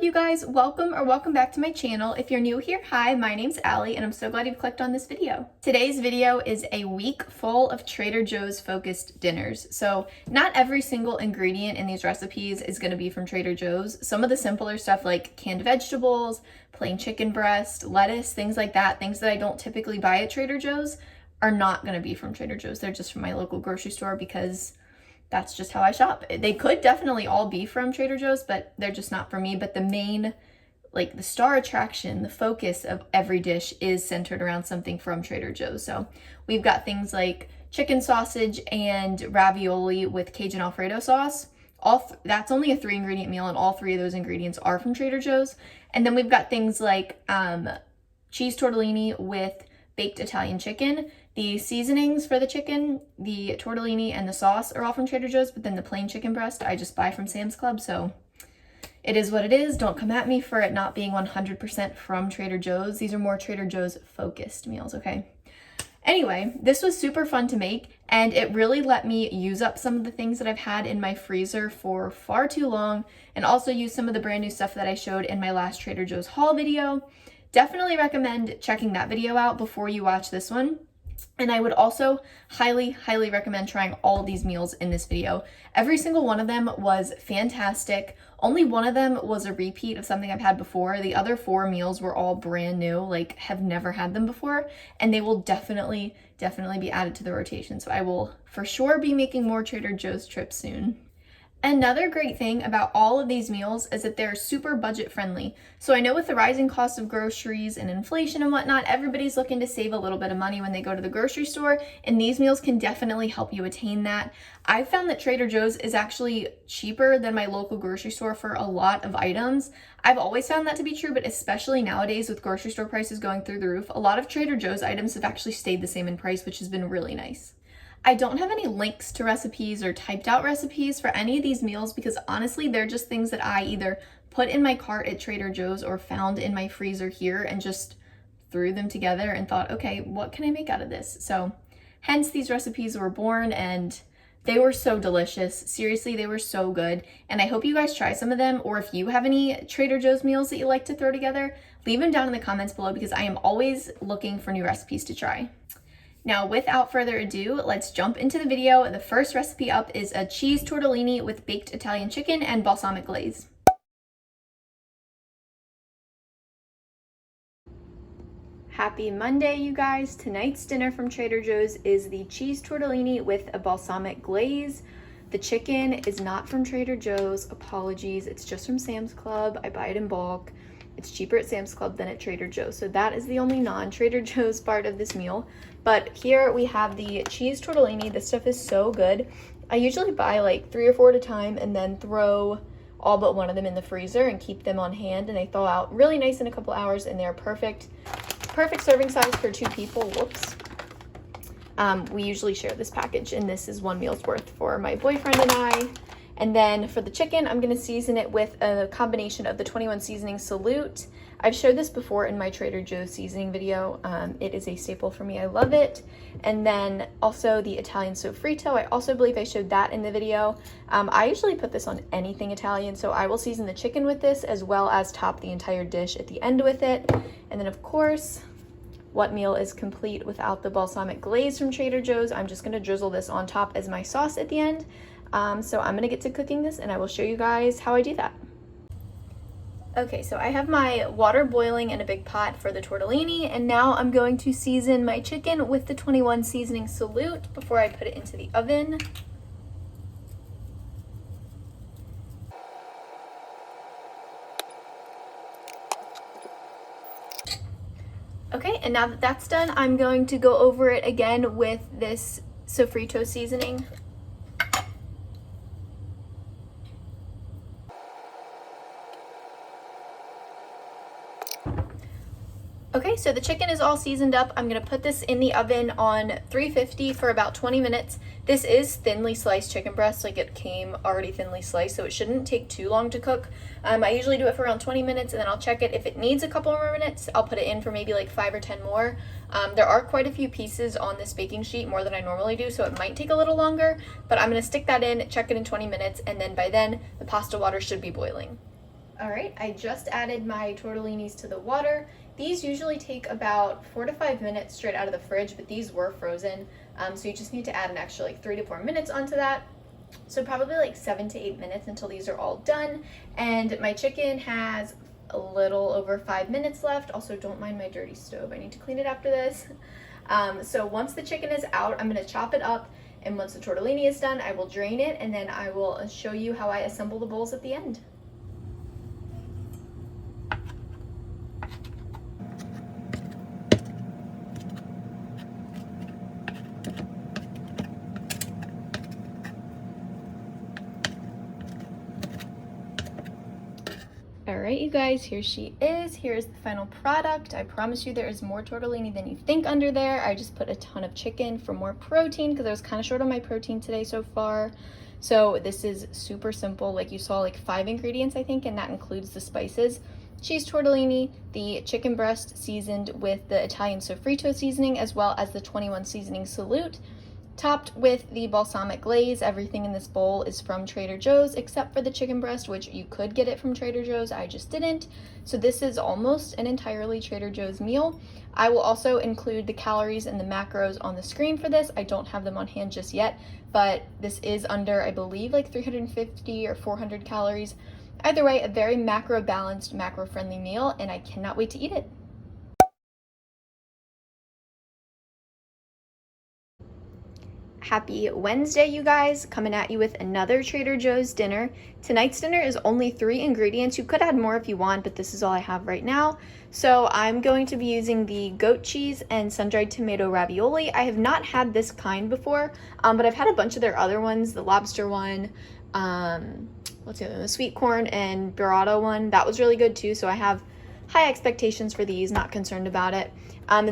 up, you guys? Welcome back to my channel. If you're new here, hi, my name's Allie and I'm so glad you've clicked on this video. Today's video is a week full of Trader Joe's focused dinners. So not every single ingredient in these recipes is going to be from Trader Joe's. Some of the simpler stuff like canned vegetables, plain chicken breast, lettuce, things like that, things that I don't typically buy at Trader Joe's are not going to be from Trader Joe's. They're just from my local grocery store because that's just how I shop. They could definitely all be from Trader Joe's, but they're just not for me. But the main, like the star attraction, the focus of every dish is centered around something from Trader Joe's. So we've got things like chicken sausage and ravioli with Cajun Alfredo sauce. That's only a 3-ingredient meal, and all 3 of those ingredients are from Trader Joe's. And then we've got things like cheese tortellini with baked Italian chicken. The seasonings for the chicken, the tortellini, and the sauce are all from Trader Joe's, but then the plain chicken breast I just buy from Sam's Club, so it is what it is. Don't come at me for it not being 100% from Trader Joe's. These are more Trader Joe's focused meals, okay? Anyway, this was super fun to make, and it really let me use up some of the things that I've had in my freezer for far too long, and also use some of the brand new stuff that I showed in my last Trader Joe's haul video. Definitely recommend checking that video out before you watch this one. And I would also highly recommend trying all these meals in this video. Every single one of them was fantastic. Only one of them was a repeat of something I've had before. The other 4 meals were all brand new, like have never had them before, and they will definitely be added to the rotation. So I will for sure be making more Trader Joe's trips soon. Another great thing about all of these meals is that they're super budget friendly. So I know with the rising cost of groceries and inflation and whatnot, everybody's looking to save a little bit of money when they go to the grocery store, and these meals can definitely help you attain that. I've found that Trader Joe's is actually cheaper than my local grocery store for a lot of items. I've always found that to be true, but especially nowadays with grocery store prices going through the roof, a lot of Trader Joe's items have actually stayed the same in price, which has been really nice. I don't have any links to recipes or typed out recipes for any of these meals because honestly, they're just things that I either put in my cart at Trader Joe's or found in my freezer here and just threw them together and thought, okay, what can I make out of this? So hence these recipes were born, and they were so delicious. Seriously, they were so good. And I hope you guys try some of them, or if you have any Trader Joe's meals that you like to throw together, leave them down in the comments below because I am always looking for new recipes to try. Now, without further ado, let's jump into the video. The first recipe up is a cheese tortellini with baked Italian chicken and balsamic glaze. Happy Monday, you guys. Tonight's dinner from Trader Joe's is the cheese tortellini with a balsamic glaze. The chicken is not from Trader Joe's. Apologies. It's just from Sam's Club. I buy it in bulk. It's cheaper at Sam's Club than at Trader Joe's. So that is the only non-Trader Joe's part of this meal. But here we have the cheese tortellini. This stuff is so good. I usually buy like 3 or 4 at a time and then throw all but one of them in the freezer and keep them on hand. And they thaw out really nice in a couple hours, and they're perfect serving size for 2 people. Whoops. We usually share this package, and this is 1 meal's worth for my boyfriend and I. And then for the chicken, I'm going to season it with a combination of the 21 seasoning Salute. I've showed this before in my Trader Joe's seasoning video. It is a staple for me. I love it. And then also the Italian sofrito. I also believe I showed that in the video. I usually put this on anything Italian, so I will season the chicken with this as well as top the entire dish at the end with it. And then of course, what meal is complete without the balsamic glaze from Trader Joe's? I'm just going to drizzle this on top as my sauce at the end. So I'm gonna get to cooking this and I will show you guys how I do that. Okay, so I have my water boiling in a big pot for the tortellini, and now I'm going to season my chicken with the 21 seasoning Salute before I put it into the oven. Okay, and now that that's done, I'm going to go over it again with this sofrito seasoning. Okay, so the chicken is all seasoned up. I'm gonna put this in the oven on 350 for about 20 minutes. This is thinly sliced chicken breast, like it came already thinly sliced, so it shouldn't take too long to cook. I usually do it for around 20 minutes, and then I'll check it. If it needs a couple more minutes, I'll put it in for maybe like 5 or 10 more. There are quite a few pieces on this baking sheet, more than I normally do, so it might take a little longer, but I'm gonna stick that in, check it in 20 minutes, and then by then, the pasta water should be boiling. All right, I just added my tortellinis to the water. These usually take about 4 to 5 minutes straight out of the fridge, but these were frozen. So you just need to add an extra like 3 to 4 minutes onto that. So probably like 7 to 8 minutes until these are all done. And my chicken has a little over 5 minutes left. Also, don't mind my dirty stove. I need to clean it after this. So once the chicken is out, I'm gonna chop it up. And once the tortellini is done, I will drain it, and then I will show you how I assemble the bowls at the end. All right, you guys, here she is. Here's the final product. I promise you there is more tortellini than you think under there. I just put a ton of chicken for more protein because I was kind of short on my protein today so far. So this is super simple. Like you saw, like 5 ingredients, I think, and that includes the spices. Cheese tortellini, the chicken breast seasoned with the Italian sofrito seasoning, as well as the 21 seasoning salute, topped with the balsamic glaze. Everything in this bowl is from Trader Joe's except for the chicken breast, which you could get it from Trader Joe's. I just didn't. So this is almost an entirely Trader Joe's meal. I will also include the calories and the macros on the screen for this. I don't have them on hand just yet, but this is under, I believe, like 350 or 400 calories. Either way, a very macro balanced, macro friendly meal, and I cannot wait to eat it. Happy Wednesday, you guys. Coming at you with another Trader Joe's dinner. Tonight's dinner is only 3 ingredients. You could add more if you want, but this is all I have right now. So I'm going to be using the goat cheese and sun-dried tomato ravioli. I have not had this kind before, but I've had a bunch of their other ones, the lobster one, what's the other one? The sweet corn and burrata one. That was really good too, so I have high expectations for these, not concerned about it.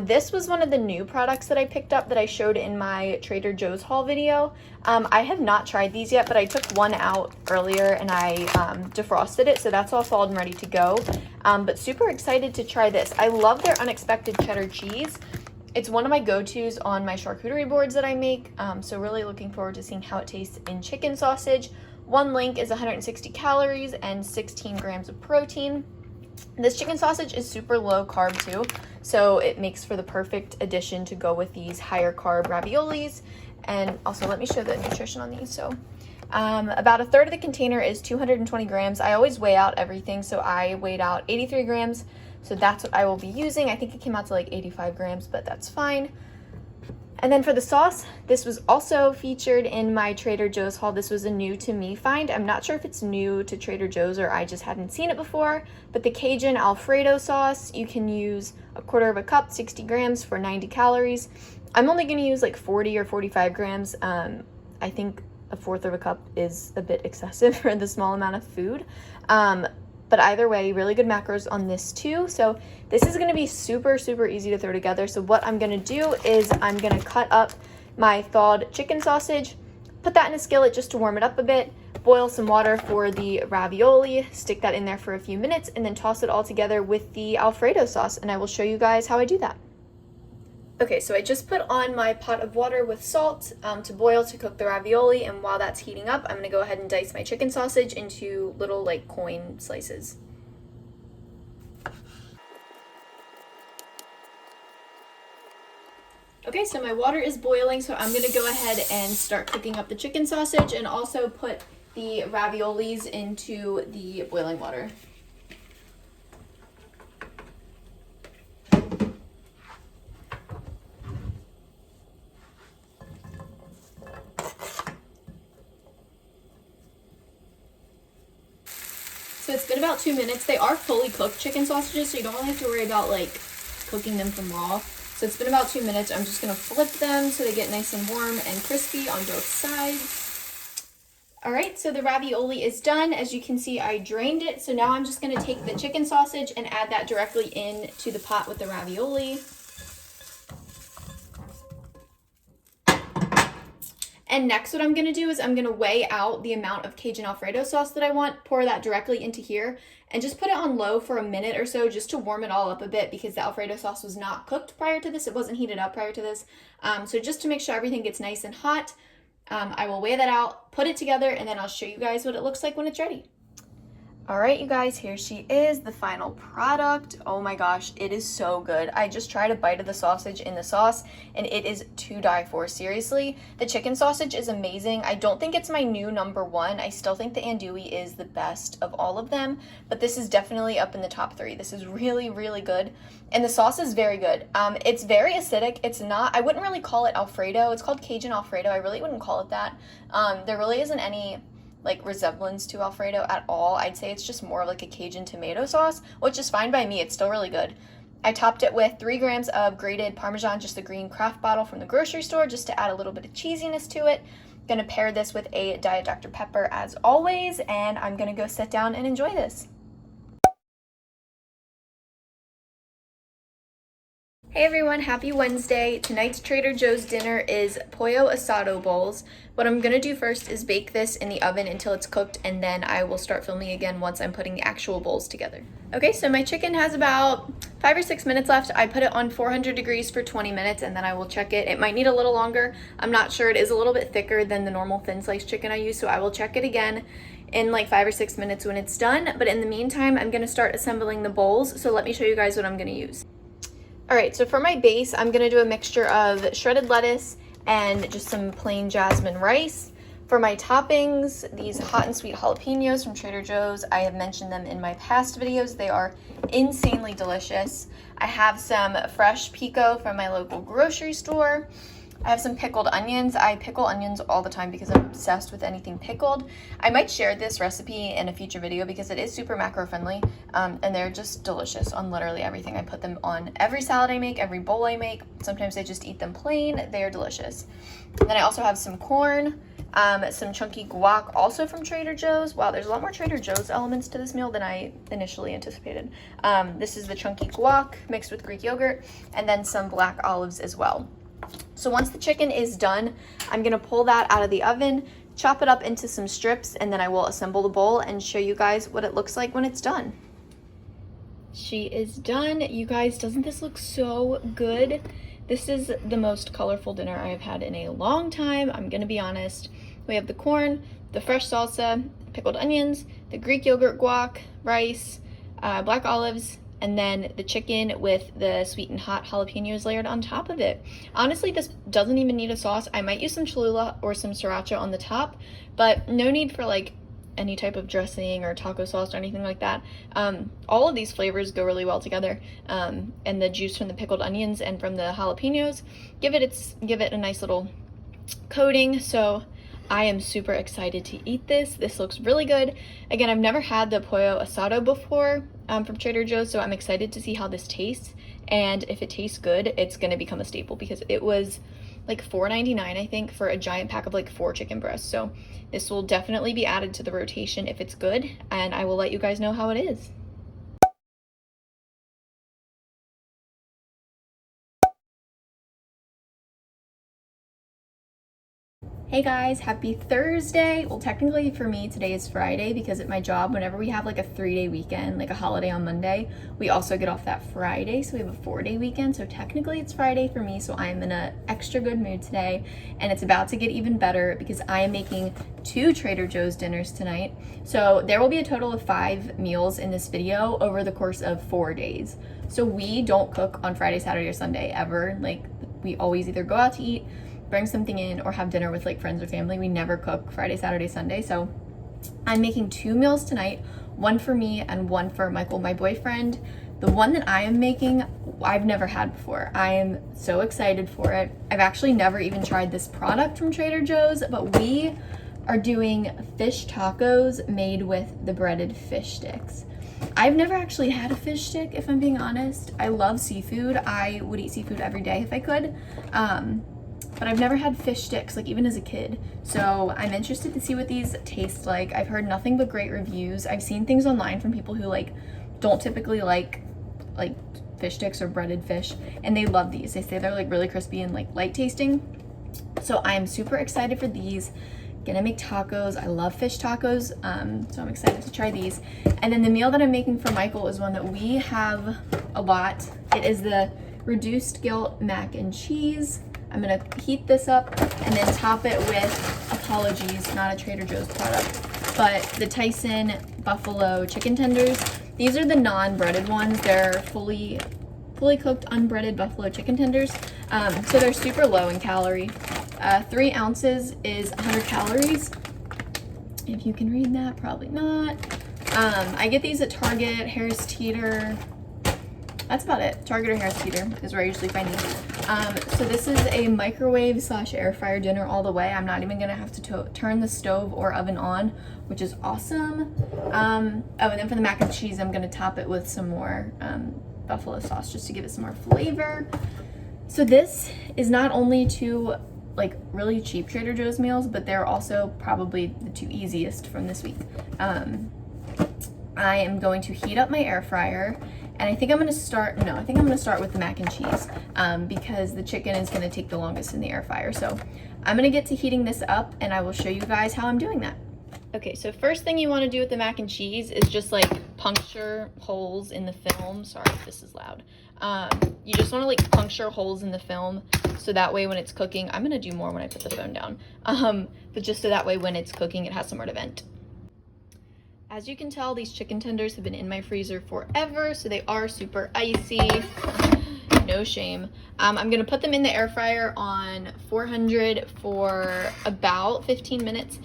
This was one of the new products that I picked up that I showed in my Trader Joe's haul video. I have not tried these yet, but I took one out earlier and I defrosted it, so that's all thawed and ready to go. But super excited to try this. I love their unexpected cheddar cheese. It's one of my go-tos on my charcuterie boards that I make, so really looking forward to seeing how it tastes in chicken sausage. One link is 160 calories and 16 grams of protein. This chicken sausage is super low carb too, so it makes for the perfect addition to go with these higher carb raviolis. And also, let me show the nutrition on these. So about a third of the container is 220 grams. I always weigh out everything, so I weighed out 83 grams. So that's what I will be using. I think it came out to like 85 grams, but that's fine. And then for the sauce, this was also featured in my Trader Joe's haul. This was a new to me find. I'm not sure if it's new to Trader Joe's or I just hadn't seen it before, but the Cajun Alfredo sauce, you can use a quarter of a cup, 60 grams for 90 calories. I'm only gonna use like 40 or 45 grams. I think a fourth of a cup is a bit excessive for the small amount of food. But either way, really good macros on this too. So this is gonna be super, super easy to throw together. So what I'm gonna do is I'm gonna cut up my thawed chicken sausage, put that in a skillet just to warm it up a bit, boil some water for the ravioli, stick that in there for a few minutes, and then toss it all together with the Alfredo sauce. And I will show you guys how I do that. Okay, so I just put on my pot of water with salt to boil to cook the ravioli, and while that's heating up, I'm gonna go ahead and dice my chicken sausage into little like coin slices. Okay, so my water is boiling, so I'm gonna go ahead and start cooking up the chicken sausage and also put the raviolis into the boiling water. So it's been about 2 minutes. They are fully cooked chicken sausages, so you don't really have to worry about like cooking them from raw. So it's been about 2 minutes. I'm just gonna flip them so they get nice and warm and crispy on both sides. All right, so the ravioli is done. As you can see, I drained it. So now I'm just gonna take the chicken sausage and add that directly into the pot with the ravioli. And next what I'm gonna do is I'm gonna weigh out the amount of Cajun Alfredo sauce that I want, pour that directly into here, and just put it on low for a minute or so just to warm it all up a bit because the Alfredo sauce was not cooked prior to this. It wasn't heated up prior to this. So just to make sure everything gets nice and hot, I will weigh that out, put it together, and then I'll show you guys what it looks like when it's ready. All right, you guys, here she is, the final product. Oh my gosh, it is so good. I just tried a bite of the sausage in the sauce and it is to die for. Seriously, the chicken sausage is amazing. I don't think it's my new number one. I still think the andouille is the best of all of them, but this is definitely up in the top 3. This is really, really good. And the sauce is very good. It's very acidic. It's not, I wouldn't really call it Alfredo. It's called Cajun Alfredo. I really wouldn't call it that. There really isn't any like resemblance to Alfredo at all. I'd say it's just more of like a Cajun tomato sauce, which is fine by me. It's still really good. I topped it with 3 grams of grated Parmesan, just the green craft bottle from the grocery store, just to add a little bit of cheesiness to it. Gonna pair this with a Diet Dr. Pepper as always, and I'm gonna go sit down and enjoy this. Hey everyone, happy Wednesday. Tonight's Trader Joe's dinner is pollo asado bowls. What I'm gonna do first is bake this in the oven until it's cooked, and then I will start filming again once I'm putting the actual bowls together. Okay, so my chicken has about 5 or 6 minutes left. I put it on 400 degrees for 20 minutes and then I will check it. It might need a little longer. I'm not sure. It is a little bit thicker than the normal thin sliced chicken I use, so I will check it again in like 5 or 6 minutes when it's done. But in the meantime, I'm gonna start assembling the bowls. So let me show you guys what I'm gonna use. All right, so for my base, I'm gonna do a mixture of shredded lettuce and just some plain jasmine rice. For my toppings, these hot and sweet jalapenos from Trader Joe's. I have mentioned them in my past videos. They are insanely delicious. I have some fresh pico from my local grocery store. I have some pickled onions. I pickle onions all the time because I'm obsessed with anything pickled. I might share this recipe in a future video because it is super macro friendly, and they're just delicious on literally everything. I put them on every salad I make, every bowl I make. Sometimes I just eat them plain. They are delicious. And then I also have some corn, some chunky guac, also from Trader Joe's. Wow, there's a lot more Trader Joe's elements to this meal than I initially anticipated. This is the chunky guac mixed with Greek yogurt, and then some black olives as well. So once the chicken is done, I'm gonna pull that out of the oven, chop it up into some strips, and then I will assemble the bowl and show you guys what it looks like when it's done. She is done. You guys, doesn't this look so good? This is the most colorful dinner I have had in a long time, I'm gonna be honest. We have the corn, the fresh salsa, pickled onions, the Greek yogurt guac, rice, black olives, and then the chicken with the sweet and hot jalapenos layered on top of it. Honestly, this doesn't even need a sauce. I might use some Cholula or some sriracha on the top, but no need for like any type of dressing or taco sauce or anything like that. All of these flavors go really well together, and the juice from the pickled onions and from the jalapenos give it a nice little coating. So I am super excited to eat this. This looks really good. Again, I've never had the pollo asado before from Trader Joe's, so I'm excited to see how this tastes. And if it tastes good, it's gonna become a staple because it was like $4.99, I think, for a giant pack of like 4 chicken breasts. So this will definitely be added to the rotation if it's good, and I will let you guys know how it is. Hey guys, happy Thursday. Well, technically for me, today is Friday because at my job, whenever we have like a 3-day weekend, like a holiday on Monday, we also get off that Friday. So we have a 4-day weekend. So technically it's Friday for me. So I'm in an extra good mood today, and it's about to get even better because I am making 2 Trader Joe's dinners tonight. So there will be a total of 5 meals in this video over the course of 4 days. So we don't cook on Friday, Saturday, or Sunday ever. Like we always either go out to eat, bring something in, or have dinner with like friends or family. We never cook Friday, Saturday, Sunday. So I'm making 2 meals tonight, one for me and one for Michael, my boyfriend. The one that I am making, I've never had before. I am so excited for it. I've actually never even tried this product from Trader Joe's, but we are doing fish tacos made with the breaded fish sticks. I've never actually had a fish stick, if I'm being honest. I love seafood. I would eat seafood every day if I could. But I've never had fish sticks, like even as a kid. So I'm interested to see what these taste like. I've heard nothing but great reviews. I've seen things online from people who like don't typically like fish sticks or breaded fish, and they love these. They say they're like really crispy and like light tasting. So I'm super excited for these. Gonna make tacos. I love fish tacos, so I'm excited to try these. And then the meal that I'm making for Michael is one that we have a lot. It is the reduced guilt mac and cheese. I'm gonna heat this up and then top it with, apologies, not a Trader Joe's product, but the Tyson buffalo chicken tenders, these are the non-breaded ones. They're fully cooked unbreaded buffalo chicken tenders. So they're super low in calorie. 3 ounces is 100 calories. If you can read that, probably not. I get these at Target, Harris Teeter. That's about it. Target or Harris Teeter is where I usually find these. So this is a microwave / air fryer dinner all the way. I'm not even gonna have to turn the stove or oven on, which is awesome. Oh, and then for the mac and cheese, I'm gonna top it with some more buffalo sauce just to give it some more flavor. So this is not only 2 like really cheap Trader Joe's meals, but they're also probably the 2 easiest from this week. I am going to heat up my air fryer, and I think I'm gonna start with the mac and cheese because the chicken is gonna take the longest in the air fryer. So I'm gonna get to heating this up and I will show you guys how I'm doing that. Okay, so first thing you wanna do with the mac and cheese is just like puncture holes in the film. Sorry if this is loud. You just wanna like puncture holes in the film so that way when it's cooking, I'm gonna do more when I put the phone down, but just so that way when it's cooking, it has somewhere to vent. As you can tell, these chicken tenders have been in my freezer forever, so they are super icy. No shame. I'm gonna put them in the air fryer on 400 for about 15 minutes.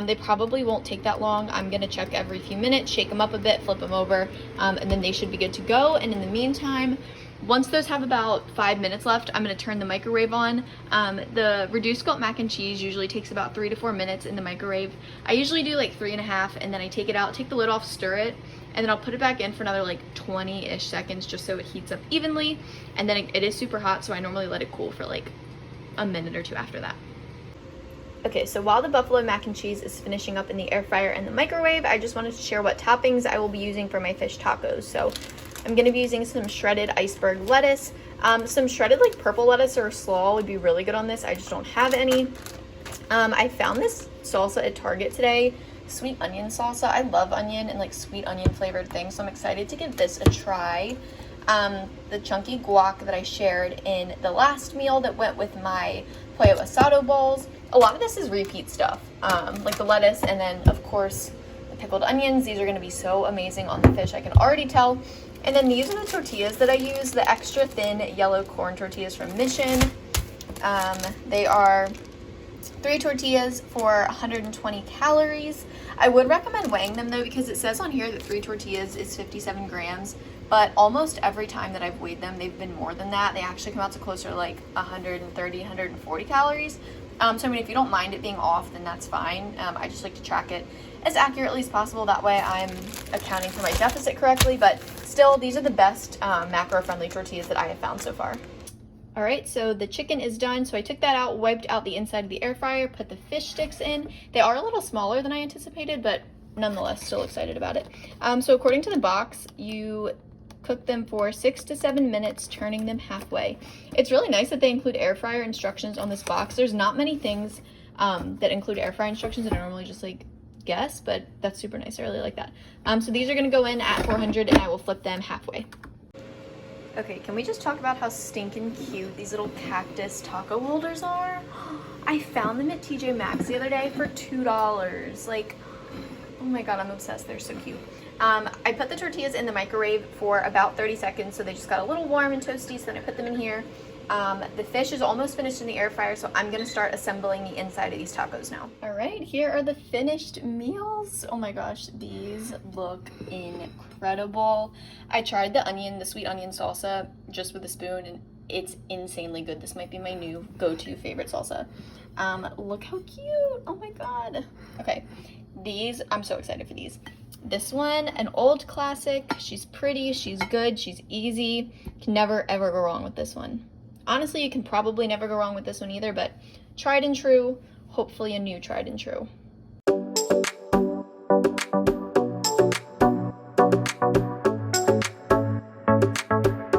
They probably won't take that long. I'm gonna check every few minutes, shake them up a bit, flip them over, and then they should be good to go. And in the meantime, once those have about 5 minutes left, I'm gonna turn the microwave on. The reduced scope mac and cheese usually takes about 3 to 4 minutes in the microwave. I usually do like 3.5, and then I take it out, take the lid off, stir it, and then I'll put it back in for another like 20-ish seconds just so it heats up evenly. And then it is super hot, so I normally let it cool for like a minute or 2 after that. Okay, so while the buffalo mac and cheese is finishing up in the air fryer and the microwave, I just wanted to share what toppings I will be using for my fish tacos. So I'm gonna be using some shredded iceberg lettuce. Some shredded like purple lettuce or slaw would be really good on this. I just don't have any. I found this salsa at Target today, sweet onion salsa. I love onion and like sweet onion flavored things, so I'm excited to give this a try. The chunky guac that I shared in the last meal that went with my pollo asado balls. A lot of this is repeat stuff, like the lettuce and then of course the pickled onions. These are gonna be so amazing on the fish, I can already tell. And then these are the tortillas that I use, the extra thin yellow corn tortillas from Mission. They are 3 tortillas for 120 calories. I would recommend weighing them though, because it says on here that 3 tortillas is 57 grams, but almost every time that I've weighed them, they've been more than that. They actually come out to closer to like 130, 140 calories. So I mean, if you don't mind it being off, then that's fine. I just like to track it as accurately as possible. That way I'm accounting for my deficit correctly, but still, these are the best macro-friendly tortillas that I have found so far. All right, so the chicken is done. So I took that out, wiped out the inside of the air fryer, put the fish sticks in. They are a little smaller than I anticipated, but nonetheless, still excited about it. So according to the box, you cook them for 6 to 7 minutes, turning them halfway. It's really nice that they include air fryer instructions on this box. There's not many things that include air fryer instructions that I normally just like guess, but that's super nice. I really like that. So these are gonna go in at 400 and I will flip them halfway. Okay, can we just talk about how stinking cute these little cactus taco holders are? I found them at TJ Maxx the other day for $2. Like, oh my god, I'm obsessed. They're so cute. I put the tortillas in the microwave for about 30 seconds, so they just got a little warm and toasty, so then I put them in here. The fish is almost finished in the air fryer, so I'm gonna start assembling the inside of these tacos now. All right, here are the finished meals. Oh my gosh, these look incredible. I tried the sweet onion salsa just with a spoon, and it's insanely good. This might be my new go-to favorite salsa. Look how cute, oh my god. Okay, these, I'm so excited for these. This one, an old classic. She's pretty, she's good, she's easy. Can never ever go wrong with this one. Honestly, you can probably never go wrong with this one either, but tried and true, hopefully a new tried and true.